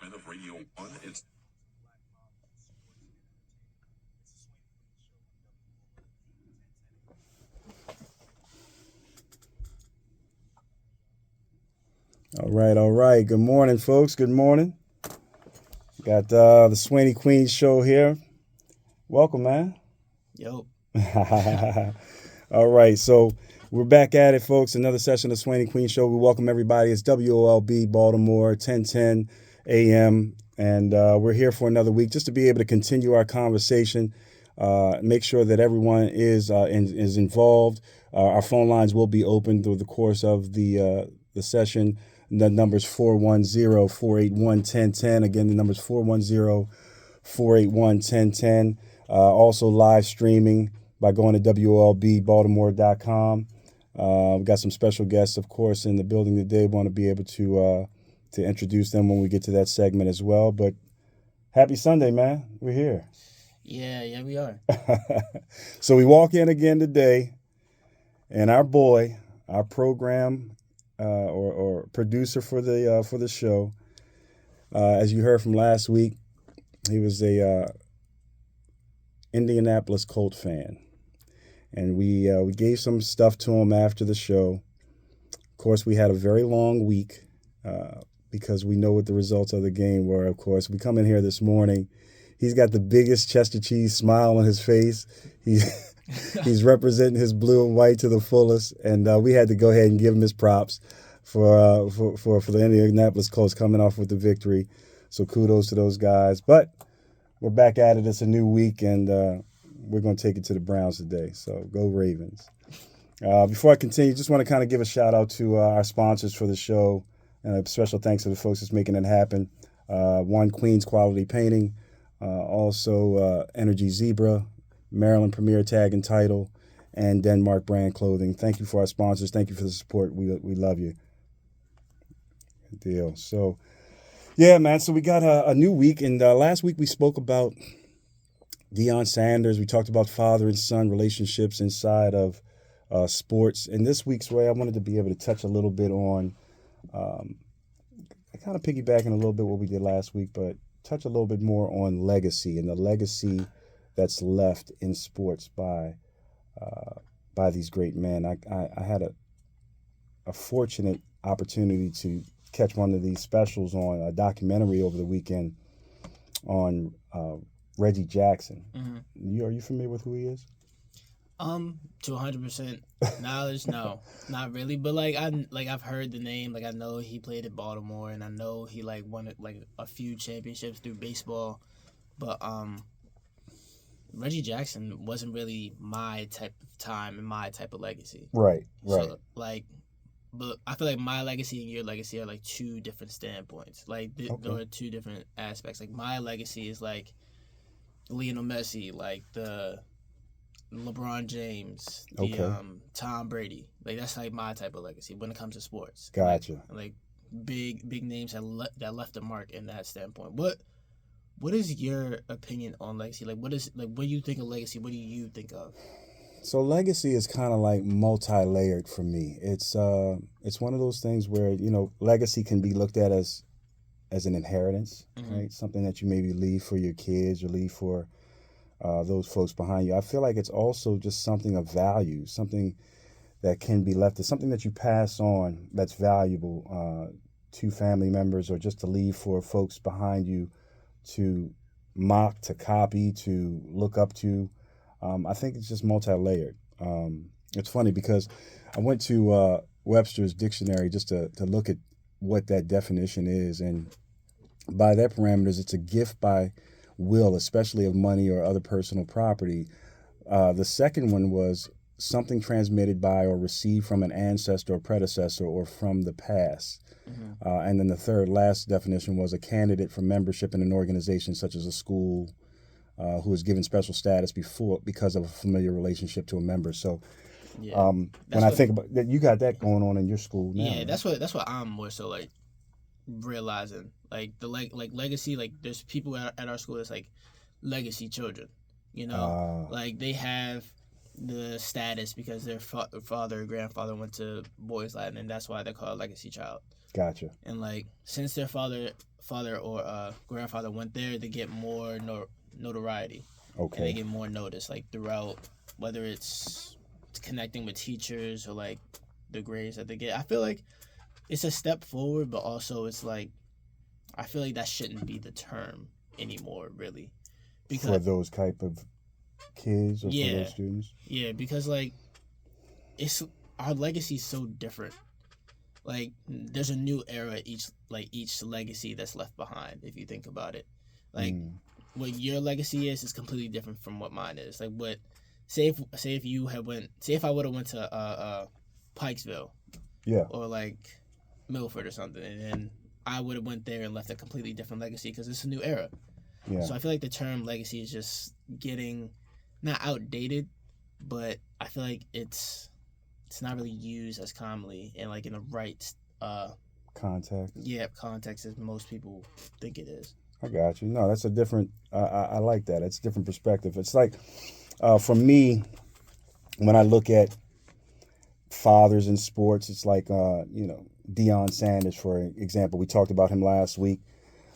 management of Radio 1. It's All right, all right. Good morning, folks. Good morning. Got the SWAYNEE Queens show here. Welcome, man. Yo. All right, so we're back at it, folks. Another session of the SWAYNEE Queens show. We welcome everybody. It's WOLB Baltimore, 1010 a.m. And we're here for another week just to be able to continue our conversation. Make sure that everyone is involved. Our phone lines will be open through the course of the session. The number's 410-481-1010. Again, the number's 410-481-1010. Also live streaming by going to WLBbaltimore.com. We've got some special guests, of course, in the building today. Want to be able to introduce them when we get to that segment as well. But happy Sunday, man. We're here. Yeah, we are. So we walk in again today, and our boy, our program or producer for the show, as you heard from last week, he was a Indianapolis Colt fan, and we gave some stuff to him after the show. Of course, we had a very long week because we know what the results of the game were. Of course, we come in here this morning. He's got the biggest Chester cheese smile on his face. He's representing his blue and white to the fullest, and we had to go ahead and give him his props for the Indianapolis Colts coming off with the victory. So kudos to those guys. But we're back at it. It's a new week, and we're going to take it to the Browns today. So go Ravens. Before I continue, just want to kind of give a shout out to our sponsors for the show, and a special thanks to the folks that's making it happen. One Queens Quality Painting, also Energy Zebra, Maryland Premier Tag and Title, and Denmark Brand Clothing. Thank you for our sponsors. Thank you for the support. We love you. Good deal. So, yeah, man. So we got a new week, and last week we spoke about Deion Sanders. We talked about father and son relationships inside of sports. And this week's way, I wanted to be able to touch a little bit on, kind of piggybacking a little bit what we did last week, but touch a little bit more on legacy and the legacy that's left in sports by these great men. I had a fortunate opportunity to catch one of these specials on a documentary over the weekend on Reggie Jackson. Mm-hmm. Are you familiar with who he is? To 100% knowledge, no, not really. But I've heard the name. Like I know he played at Baltimore, and I know he won a few championships through baseball. But Reggie Jackson wasn't really my type of time and my type of legacy. Right. So but I feel like my legacy and your legacy are like two different standpoints. Like there are two different aspects. Like my legacy is like Lionel Messi, like the LeBron James, the Tom Brady. Like that's like my type of legacy when it comes to sports. Gotcha. Like big names that left a mark in that standpoint. What is your opinion on legacy? Like when you think of legacy, what do you think of? So legacy is kind of like multi-layered for me. It's one of those things where, legacy can be looked at as an inheritance, mm-hmm. right? Something that you maybe leave for your kids or leave for those folks behind you. I feel like it's also just something of value, something that can be left. It's something that you pass on that's valuable to family members or just to leave for folks behind you to mock, to copy, to look up to. I think it's just multi-layered. It's funny because I went to Webster's dictionary just to look at what that definition is. And by that parameters, it's a gift by will, especially of money or other personal property. The second one was something transmitted by or received from an ancestor or predecessor or from the past. Mm-hmm. And then the last definition was a candidate for membership in an organization such as a school, who is given special status because of a familiar relationship to a member. So when I think about that, you got that going on in your school now. Yeah, right? that's what I'm more so like realizing. Like the legacy, like there's people at our school that's like legacy children. Like they have the status because their father or grandfather went to boys Latin, and that's why they're called legacy child. Gotcha. And like since their father or grandfather went there, they get more notoriety. And they Okay. get more notice like throughout, whether it's connecting with teachers or like the grades that they get. I feel like it's a step forward, but also it's like I feel like that shouldn't be the term anymore, really, For because those type of kids or for yeah, those students. yeah, because like it's our legacy is so different. Like there's a new era each legacy that's left behind. If you think about it, like what your legacy is completely different from what mine is. Like what say if you had went say if I would have went to Pikesville Yeah. or like Milford or something, and then I would have went there and left a completely different legacy because it's a new era. Yeah. So I feel like the term legacy is just getting not outdated, but I feel like it's not really used as commonly and like in the right context as most people think it is. I got you. No, that's a different. I like that. It's a different perspective. It's like, for me, when I look at fathers in sports, it's like, Deion Sanders, for example. We talked about him last week.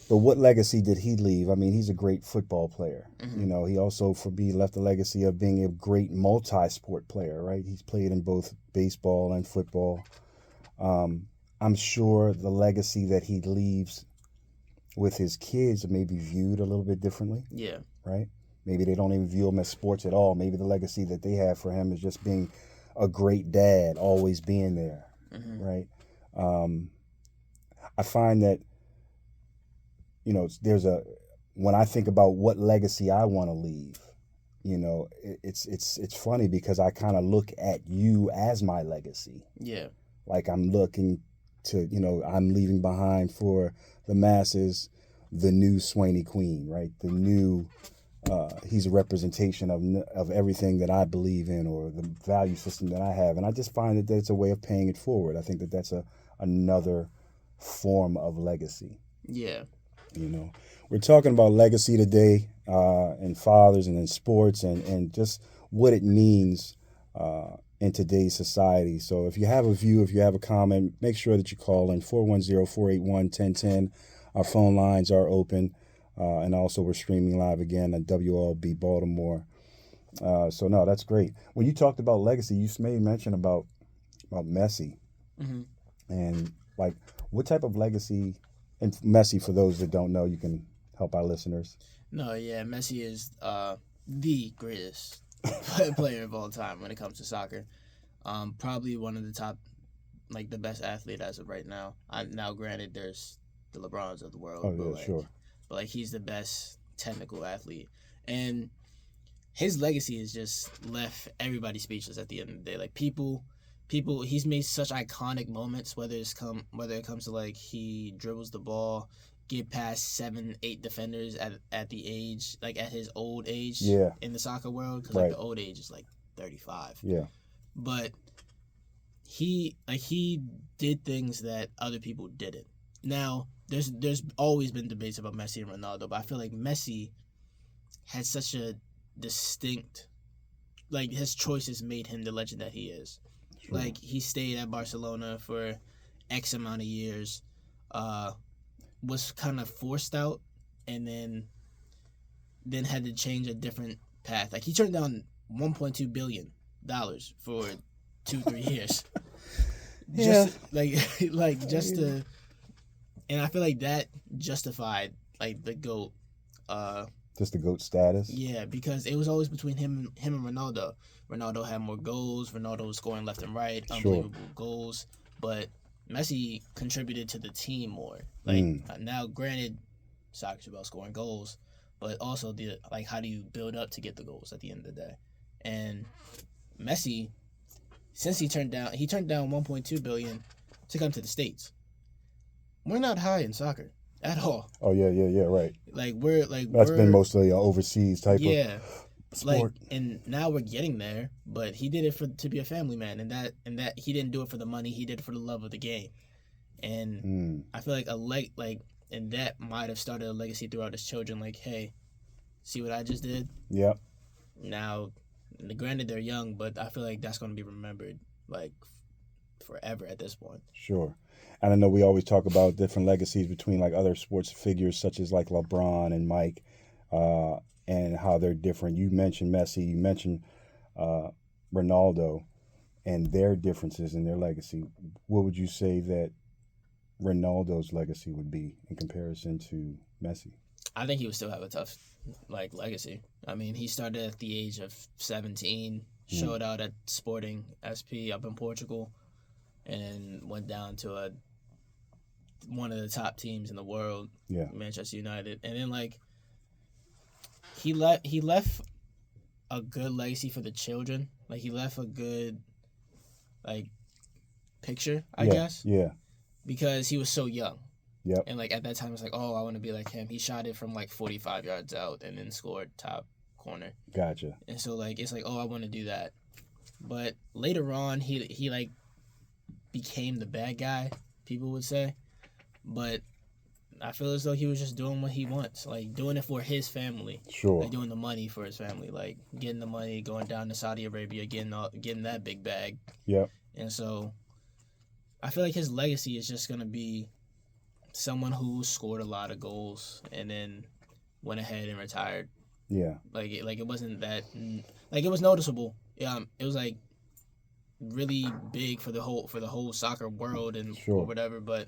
But what legacy did he leave? I mean, he's a great football player. Mm-hmm. He also, for me, left a legacy of being a great multi-sport player, right? He's played in both baseball and football. I'm sure the legacy that he leaves with his kids may be viewed a little bit differently. Yeah. Right? Maybe they don't even view him as sports at all. Maybe the legacy that they have for him is just being a great dad, always being there. Mm-hmm. Right? I find that when I think about what legacy I want to leave, it's funny because I kind of look at you as my legacy. Yeah. Like I'm looking to, I'm leaving behind for the masses the new SWAYNEE Queen, right? The new, he's a representation of everything that I believe in or the value system that I have. And I just find that it's a way of paying it forward. I think that that's another form of legacy. Yeah. We're talking about legacy today, in fathers and in sports and just what it means in today's society. So if you have a view, if you have a comment, make sure that you call in 410-481-1010. Our phone lines are open, and also we're streaming live again at WLB Baltimore. So no, that's great. When you talked about legacy, you made mention about Messi. Mm-hmm. And like, what type of legacy? And Messi, for those that don't know, you can help our listeners. No, yeah, Messi is the greatest player of all time when it comes to soccer. Probably one of the top, like the best athlete as of right now. Now, granted, there's the LeBrons of the world. Oh yeah, sure. But like he's the best technical athlete, and his legacy has just left everybody speechless at the end of the day. Like people, he's made such iconic moments. Whether it comes to like he dribbles the ball, get past 7-8 defenders at the age at his old age. Yeah. In the soccer world, because right. Like the old age is like 35. Yeah. But he did things that other people didn't. Now there's always been debates about Messi and Ronaldo, but I feel like Messi had such a distinct, like his choices made him the legend that he is. Sure. Like he stayed at Barcelona for X amount of years, was kind of forced out, and then had to change a different path. Like he turned down $1.2 billion for 2-3 years. Yeah. Just to, and I feel like that justified like the GOAT. Just the GOAT status. Yeah, because it was always between him and Ronaldo. Ronaldo had more goals. Ronaldo was scoring left and right, unbelievable goals. But Messi contributed to the team more. Now, granted, soccer's about scoring goals, but also how do you build up to get the goals at the end of the day? And Messi, since he turned down $1.2 billion to come to the States. We're not high in soccer at all. Oh yeah, right. That's been mostly overseas type of sport. And now we're getting there, but he did it to be a family man, and that he didn't do it for the money, he did it for the love of the game. And I feel like and that might have started a legacy throughout his children, like, hey, see what I just did? Yep. Now granted they're young, but I feel like that's going to be remembered like forever at this point. Sure. And I know we always talk about different legacies between like other sports figures such as like LeBron and Mike, uh, and how they're different. You mentioned Messi, you mentioned uh, Ronaldo and their differences in their legacy. What would you say that Ronaldo's legacy would be in comparison to Messi? I think he would still have a tough like legacy. I mean, he started at the age of 17, showed out at Sporting SP up in Portugal, and went down to one of the top teams in the world, Yeah. Manchester United, and then like he left a good legacy for the children. Like he left a good like picture, I guess, Yeah. because he was so young. Yep. And like at that time, it's like, oh, I want to be like him. He shot it from like 45 yards out and then scored top corner. Gotcha. And so like it's like, oh, I want to do that. But later on, he like became the bad guy, people would say. But I feel as though he was just doing what he wants, like doing it for his family. Sure. Like doing the money for his family, like getting the money, going down to Saudi Arabia, getting that big bag. Yep. And so I feel like his legacy is just gonna be someone who scored a lot of goals and then went ahead and retired. Yeah. Like it wasn't that like it was noticeable. Yeah, it was like really big for the whole soccer world and Sure. or whatever. But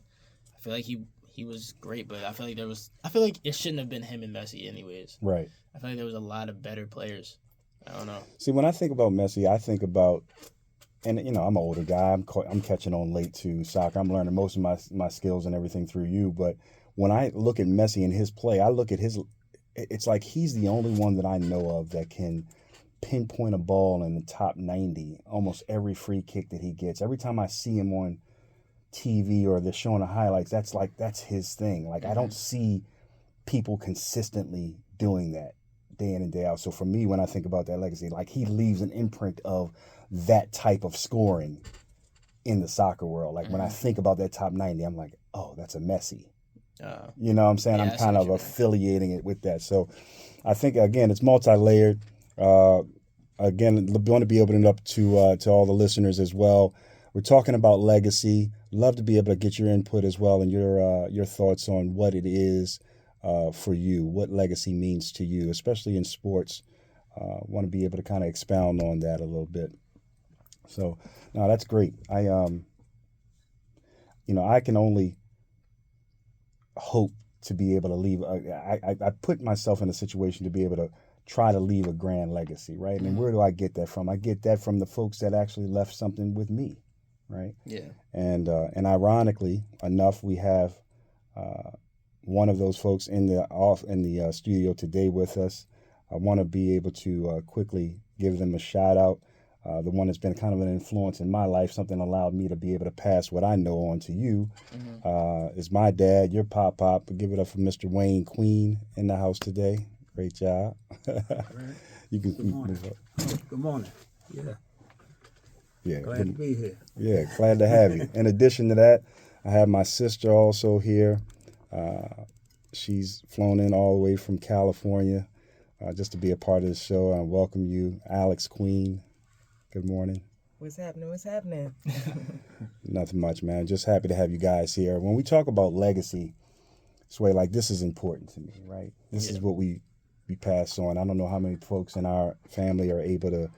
I feel like he was great. But I feel like it shouldn't have been him and Messi anyways. Right. I feel like there was a lot of better players. I don't know. See, when I think about Messi, I think about, and you know, I'm an older guy. I'm catching on late to soccer. I'm learning most of my skills and everything through you. But when I look at Messi and his play, I look at his. It's like he's the only one that I know of that can pinpoint a ball in the top 90 almost every free kick that he gets. Every time I see him on TV or they're showing the highlights, that's his thing. Like I don't see people consistently doing that day in and day out. So for me, when I think about that legacy, like he leaves an imprint of that type of scoring in the soccer world. Like when I think about that top 90, I'm like, oh, that's a Messi. You know what I'm saying? Yeah, I'm kind of affiliating it with that. So I think, again, it's multi-layered. Again, we want to be opening up to all the listeners as well. We're talking about legacy. Love to be able to get your input as well and your thoughts on what it is for you, what legacy means to you, especially in sports. Want to be able to kind of expound on that a little bit. So, no, that's great. I can only hope to be able to leave. I put myself in a situation to be able to try to leave a grand legacy, right? And where do I get that from? I get that from the folks that actually left something with me, right? Yeah. And ironically enough, we have one of those folks in the studio today with us. I want to be able to quickly give them a shout out. The one that's been kind of an influence in my life, something allowed me to be able to pass what I know on to you, is my dad, your pop. Give it up for Mr. Wayne Queen in the house today. Great job. You can move up. Good morning. Yeah. Yeah. Glad to be here. Yeah, glad to have you. In addition to that, I have my sister also here. She's flown in all the way from California just to be a part of the show. I welcome you, Alex Queen. Good morning. What's happening? What's happening? Nothing much, man. Just happy to have you guys here. When we talk about legacy, Sway, like this is important to me, right? This is what we pass on. I don't know how many folks in our family are able to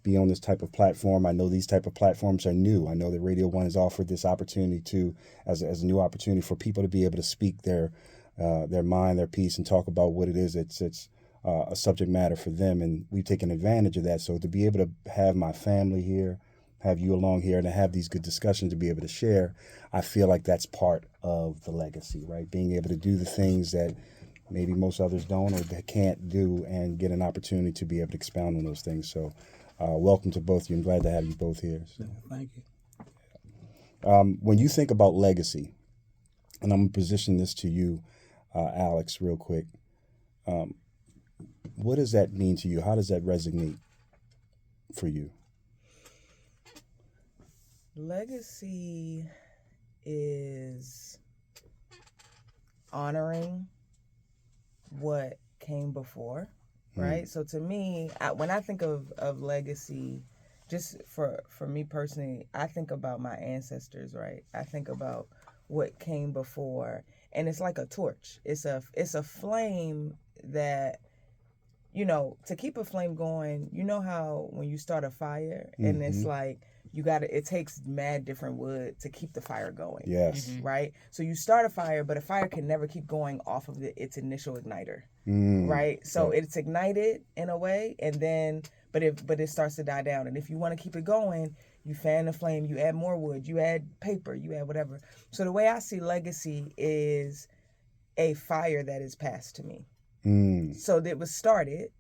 be on this type of platform. I know these type of platforms are new. I know that Radio 1 has offered this opportunity as a new opportunity for people to be able to speak their mind, their piece, and talk about what it is. It's a subject matter for them, and we've taken advantage of that. So to be able to have my family here, have you along here, and to have these good discussions to be able to share, I feel like that's part of the legacy, right? Being able to do the things that maybe most others don't or they can't do, and get an opportunity to be able to expound on those things. So welcome to both of you. I'm glad to have you both here. So, thank you. when you think about legacy, and I'm going to position this to you, Alex, real quick, what does that mean to you? How does that resonate for you? Legacy is honoring what came before right? So to me, when I think of legacy, just for me personally, I think about my ancestors, right? I think about what came before, and it's like a torch. It's a flame that, to keep a flame going. You know how when you start a fire and it's like it takes mad different wood to keep the fire going. Yes. Right? So you start a fire, but a fire can never keep going off of its initial igniter. Right? So it's ignited in a way, and then but it starts to die down. And if you want to keep it going, you fan the flame, you add more wood, you add paper, you add whatever. So the way I see legacy is a fire that is passed to me. So that was started.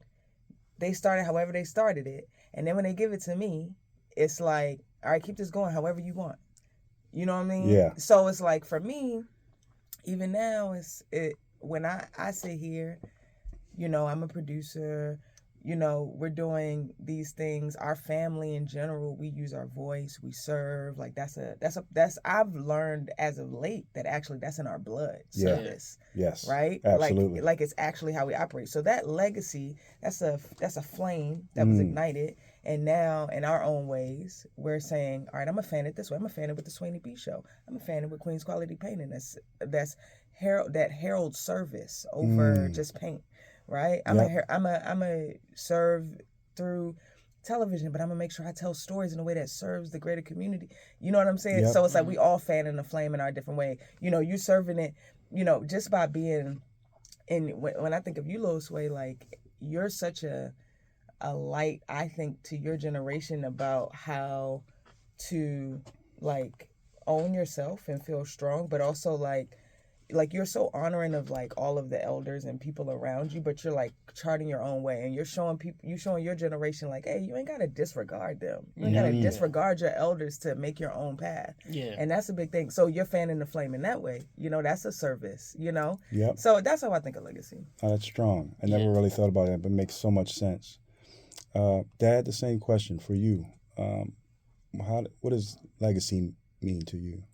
They started however they started it, and then when they give it to me, it's like, all right, keep this going however you want. You know what I mean? Yeah. So it's like, for me, even now, when I sit here, I'm a producer. We're doing these things. Our family in general, we use our voice, we serve. Like that's I've learned as of late that actually that's in our blood. Yeah. Service. Yes. Right? Absolutely. Like it's actually how we operate. So that legacy, that's a flame that was ignited, and now in our own ways, we're saying, all right, I'm a fan it this way. I'm a fan it with the SWAYNEE B Show. I'm a fan it with Queen's Quality Painting. That's herald service over just paint. Right? I'm a serve through television, but I'm gonna make sure I tell stories in a way that serves the greater community. You know what I'm saying? Yep. So it's like we all fanning the flame in our different way. You serving it, just by being in. When I think of you, Lil Sway, like you're such a light, I think, to your generation about how to like own yourself and feel strong, but also like you're so honoring of like all of the elders and people around you, but you're like charting your own way, and you're showing your generation like, hey, you ain't gotta disregard them. You ain't gotta disregard your elders to make your own path. Yeah. And that's a big thing. So you're fanning the flame in that way. That's a service, Yep. So that's how I think of legacy. Oh, that's strong. I never really thought about it, but it makes so much sense. Dad, the same question for you. What does legacy mean to you?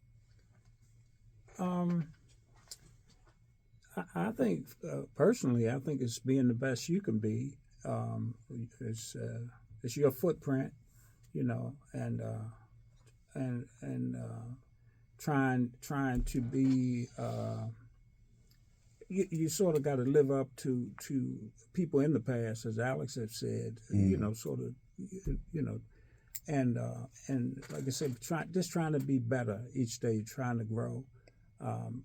I think personally, I think it's being the best you can be. It's your footprint, and trying to be. You sort of got to live up to people in the past, as Alex had said. And like I said, trying to be better each day, trying to grow.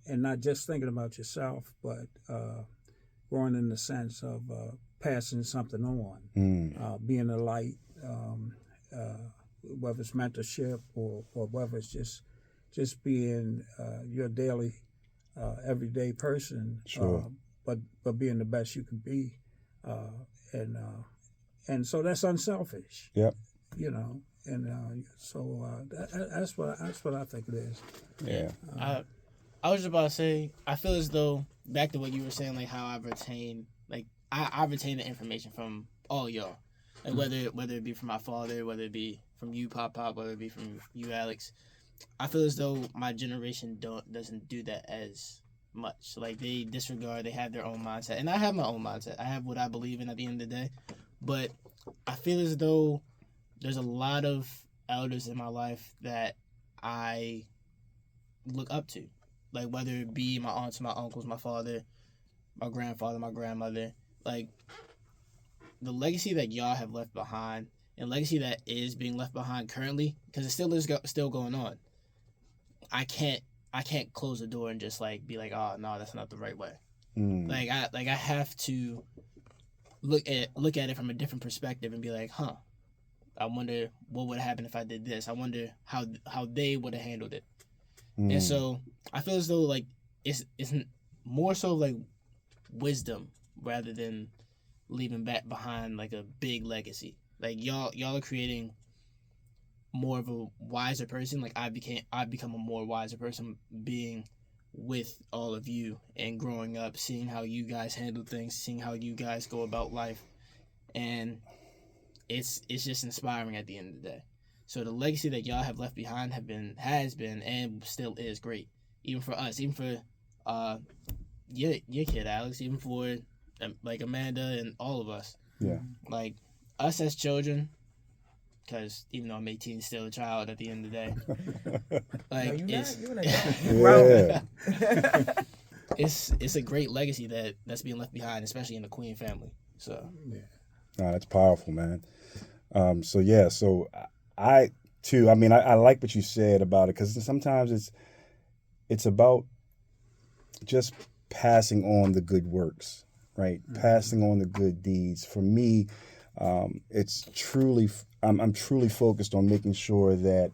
And not just thinking about yourself, but growing in the sense of passing something on, being a light, whether it's mentorship or whether it's just being your daily, everyday person, Sure. but being the best you can be, and so that's unselfish. Yep. So that's what I think it is. Yeah. I was just about to say, I feel as though, back to what you were saying, like how I retain the information from all y'all. Like whether it be from my father, whether it be from you, Pop, whether it be from you, Alex. I feel as though my generation doesn't do that as much. Like they disregard, they have their own mindset. And I have my own mindset. I have what I believe in at the end of the day. But I feel as though there's a lot of elders in my life that I look up to. Like whether it be my aunts, my uncles, my father, my grandfather, my grandmother, like the legacy that y'all have left behind, and legacy that is being left behind currently, because it still is still going on. I can't close the door and just like be like, oh no, that's not the right way. Like I have to look at it from a different perspective and be like, I wonder what would have happened if I did this. I wonder how they would have handled it. And so I feel as though like it's more so like wisdom rather than leaving back behind like a big legacy. Like y'all are creating more of a wiser person. Like I've become a more wiser person being with all of you and growing up, seeing how you guys handle things, seeing how you guys go about life, and it's just inspiring at the end of the day. So the legacy that y'all have left behind has been and still is great. Even for us, even for your kid Alex, even for like Amanda and all of us. Yeah. Like us as children, because even though I'm 18, still a child at the end of the day. No, Like you're not. it's You're an adult. You're grown. Yeah. it's a great legacy that's being left behind, especially in the Queen family. So Nah, that's powerful, man. So yeah, so I too. I mean, I like what you said about it because sometimes it's about just passing on the good works, right? Passing on the good deeds. For me, it's truly I'm truly focused on making sure that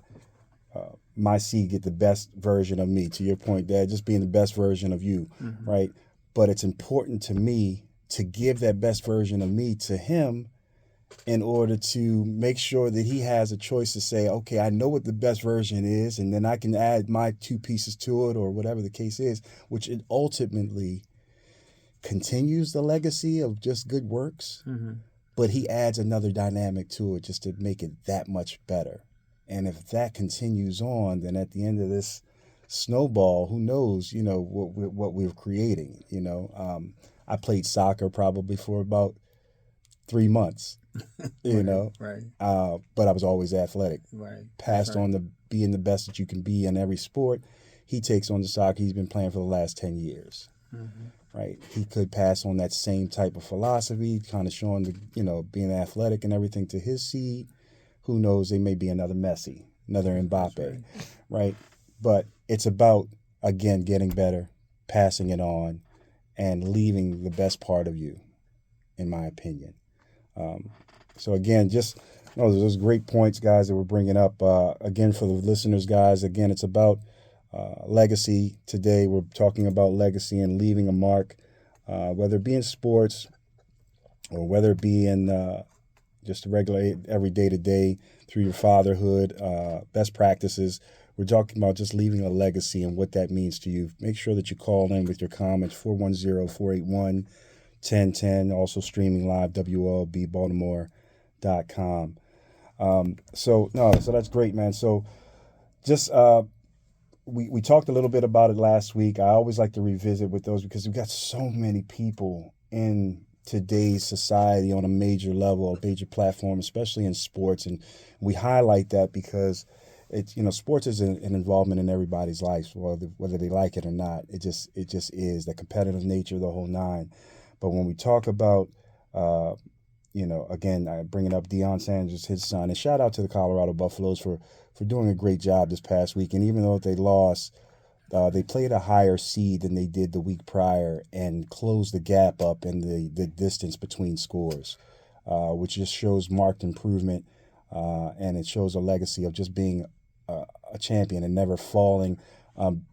my seed get the best version of me. To your point, Dad, just being the best version of you, right? But it's important to me to give that best version of me to him in order to make sure that he has a choice to say, okay, I know what the best version is, and then I can add my 2 pieces to it or whatever the case is, which it ultimately continues the legacy of just good works, but he adds another dynamic to it just to make it that much better. And if that continues on, then at the end of this snowball, who knows, what we're creating, I played soccer probably for about 3 months, Right. but I was always athletic. Right. Passed Right. on the being the best that you can be in every sport. He takes on the soccer he's been playing for the last 10 years. Right. He could pass on that same type of philosophy, kind of showing being athletic and everything to his seed. Who knows? They may be another Messi, another Mbappe, right? But it's about, again, getting better, passing it on, and leaving the best part of you, in my opinion. So again, just those great points, guys, that we're bringing up. Again, for the listeners, guys, again, it's about legacy. Today, we're talking about legacy and leaving a mark, whether it be in sports or whether it be in just regular every day-to-day through your fatherhood, best practices. We're talking about just leaving a legacy and what that means to you. Make sure that you call in with your comments, 410-481-1010, also streaming live, WLBbaltimore.com. So that's great, man. So just we talked a little bit about it last week. I always like to revisit with those because we've got so many people in today's society on a major level, a major platform, especially in sports. And we highlight that because it's, sports is an involvement in everybody's life, whether they like it or not. It just is the competitive nature, the whole nine. But when we talk about, again, I bring it up, Deion Sanders, his son, and shout out to the Colorado Buffaloes for doing a great job this past week. And even though they lost, they played a higher seed than they did the week prior and closed the gap up in the distance between scores, which just shows marked improvement, and it shows a legacy of just being a champion and never falling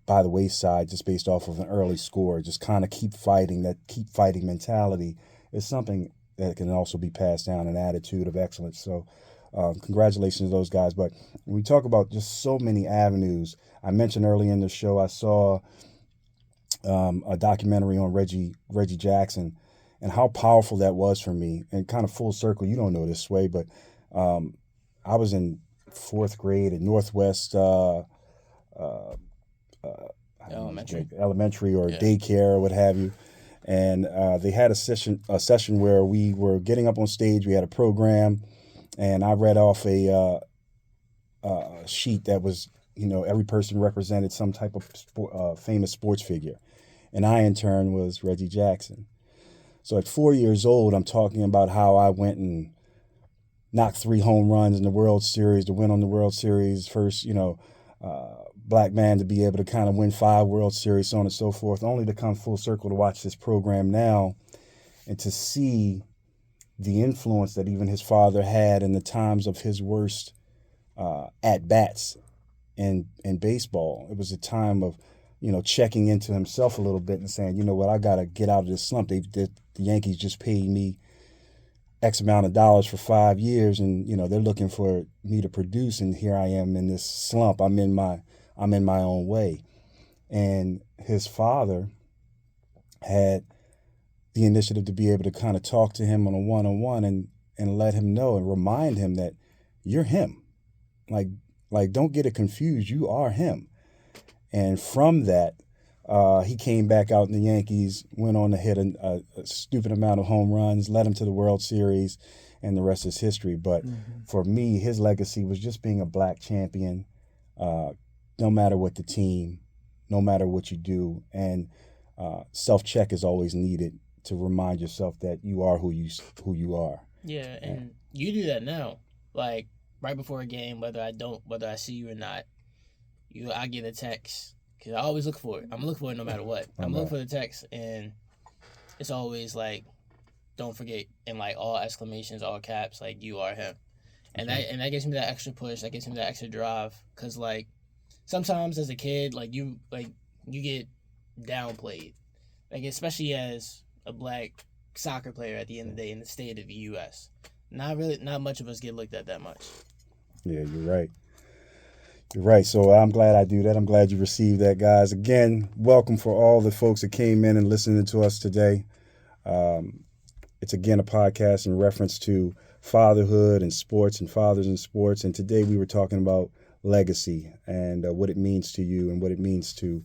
by the wayside just based off of an early score. Just kind of keep fighting. That keep fighting mentality is something that can also be passed down, an attitude of excellence. So congratulations to those guys. But when we talk about just so many avenues, I mentioned early in the show, I saw a documentary on Reggie Jackson and how powerful that was for me. And kind of full circle, you don't know this way, but I was in 4th grade at Northwest elementary or daycare or what have you. And they had a session where we were getting up on stage. We had a program, and I read off a sheet that was, every person represented some type of famous sports figure. And I, in turn, was Reggie Jackson. So at 4 years old, I'm talking about how I went and knocked 3 home runs in the World Series to win on the World Series. First, black man to be able to kind of win 5 World Series, so on and so forth, only to come full circle to watch this program now and to see the influence that even his father had in the times of his worst at-bats in baseball. It was a time of, checking into himself a little bit and saying, you know what, I got to get out of this slump. The Yankees just paid me X amount of dollars for 5 years, and, they're looking for me to produce, and here I am in this slump. I'm in my own way. And his father had the initiative to be able to kind of talk to him on a one-on-one and let him know and remind him that you're him. Like don't get it confused. You are him. And from that, He came back out in the Yankees, went on to hit a stupid amount of home runs, led him to the World Series, and the rest is history. But for me, his legacy was just being a black champion, no matter what the team, no matter what you do. And self-check is always needed to remind yourself that you are who you are. Yeah, and you do that now. Like right before a game, whether I see you or not, I get a text because I always look for it. I'm looking for it no matter what. I'm looking for the text, and it's always like, "Don't forget," and like all exclamations, all caps, like you are him, and that gives me that extra push. That gives me that extra drive because like sometimes as a kid, like you get downplayed, like especially as a black soccer player at the end of the day in the state of the U.S. Not much of us get looked at that much. Yeah, you're right. You're right. So I'm glad I do that. I'm glad you received that, guys. Again, welcome for all the folks that came in and listening to us today. It's again a podcast in reference to fatherhood and sports and fathers in sports. And today we were talking about legacy and what it means to you and what it means to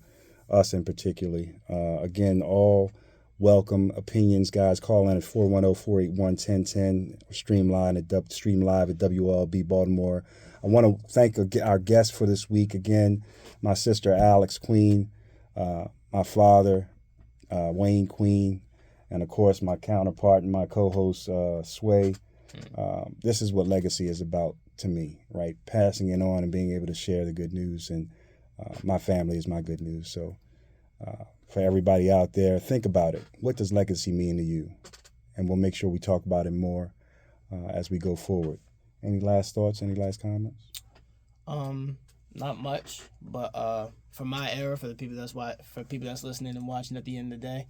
us in particularly. Again, all welcome opinions, guys. Call in at 410-481-1010 or stream live at WLB Baltimore. I want to thank our guest for this week again, my sister Alex Queen, my father Wayne Queen, and of course my counterpart and my co-host Sway. This is what legacy is about to me, right? Passing it on and being able to share the good news, and my family is my good news. So for everybody out there, think about it. What does legacy mean to you? And we'll make sure we talk about it more as we go forward. Any last thoughts? Any last comments? Not much, but for my era, for people that's listening and watching at the end of the day,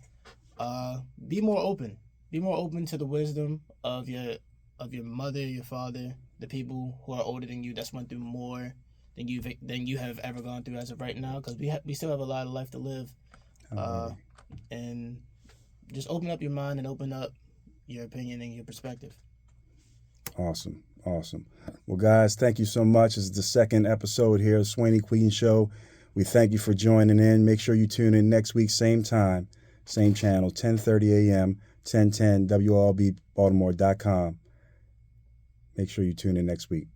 be more open. Be more open to the wisdom of your mother, your father, the people who are older than you that's went through more than you have ever gone through as of right now. Because we still have a lot of life to live, and just open up your mind and open up your opinion and your perspective. Awesome. Well, guys, thank you so much. This is the second episode here of SWAYNEE Queen Show. We thank you for joining in. Make sure you tune in next week, same time, same channel, 10:30 a.m., 1010 WLBBaltimore.com. Make sure you tune in next week.